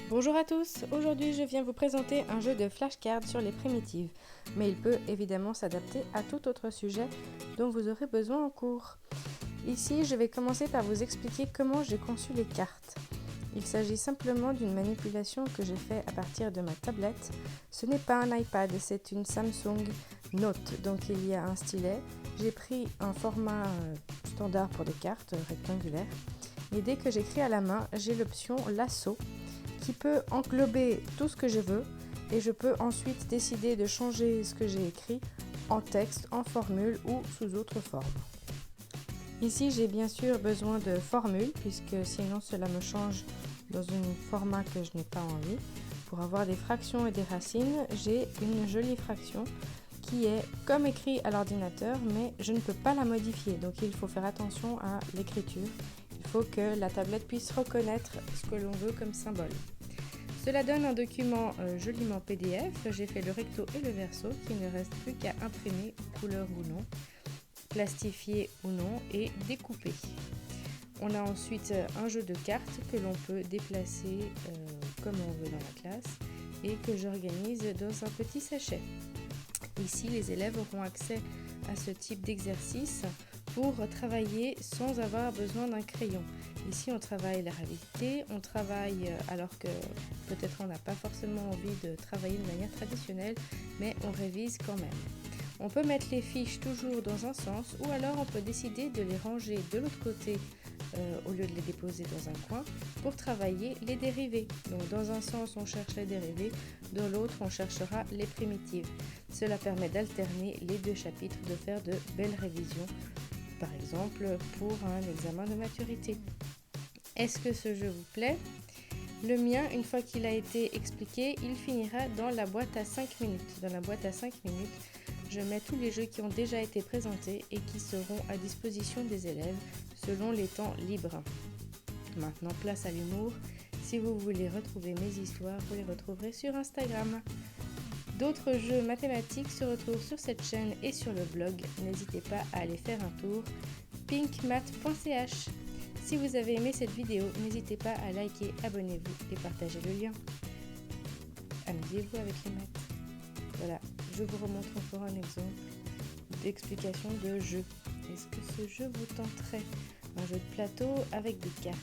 Bonjour à tous, aujourd'hui je viens vous présenter un jeu de flashcards sur les primitives, mais il peut évidemment s'adapter à tout autre sujet dont vous aurez besoin en cours. Ici je vais commencer par vous expliquer comment j'ai conçu les cartes. Il s'agit simplement d'une manipulation que j'ai faite à partir de ma tablette. Ce n'est pas un iPad, c'est une Samsung Note, donc il y a un stylet. J'ai pris un format standard pour des cartes rectangulaires, et dès que j'écris à la main, j'ai l'option lasso qui peut englober tout ce que je veux et je peux ensuite décider de changer ce que j'ai écrit en texte, en formule ou sous autre forme. Ici, j'ai bien sûr besoin de formules puisque sinon cela me change dans un format que je n'ai pas envie. Pour avoir des fractions et des racines, j'ai une jolie fraction qui est comme écrit à l'ordinateur, mais je ne peux pas la modifier, donc il faut faire attention à l'écriture. Il faut que la tablette puisse reconnaître ce que l'on veut comme symbole. Cela donne un document joliment PDF. J'ai fait le recto et le verso qui ne reste plus qu'à imprimer, couleur ou non, plastifier ou non et découper. On a ensuite un jeu de cartes que l'on peut déplacer comme on veut dans la classe et que j'organise dans un petit sachet. Ici, les élèves auront accès à ce type d'exercice pour travailler sans avoir besoin d'un crayon. Ici, on travaille la réalité, on travaille alors que peut-être on n'a pas forcément envie de travailler de manière traditionnelle, mais on révise quand même. On peut mettre les fiches toujours dans un sens ou alors on peut décider de les ranger de l'autre côté au lieu de les déposer dans un coin pour travailler les dérivés. Donc dans un sens on cherche les dérivés, dans l'autre on cherchera les primitives. Cela permet d'alterner les deux chapitres, de faire de belles révisions, par exemple pour un examen de maturité. Est-ce que ce jeu vous plaît ? Le mien, une fois qu'il a été expliqué, il finira dans la boîte à 5 minutes. Dans la boîte à 5 minutes, je mets tous les jeux qui ont déjà été présentés et qui seront à disposition des élèves selon les temps libres. Maintenant, place à l'humour. Si vous voulez retrouver mes histoires, vous les retrouverez sur Instagram. D'autres jeux mathématiques se retrouvent sur cette chaîne et sur le blog. N'hésitez pas à aller faire un tour. pinkmath.ch. Si vous avez aimé cette vidéo, n'hésitez pas à liker, abonnez-vous et partagez le lien. Amusez-vous avec les maths. Voilà, je vous remontre encore un exemple d'explication de jeu. Est-ce que ce jeu vous tenterait ? Un jeu de plateau avec des cartes.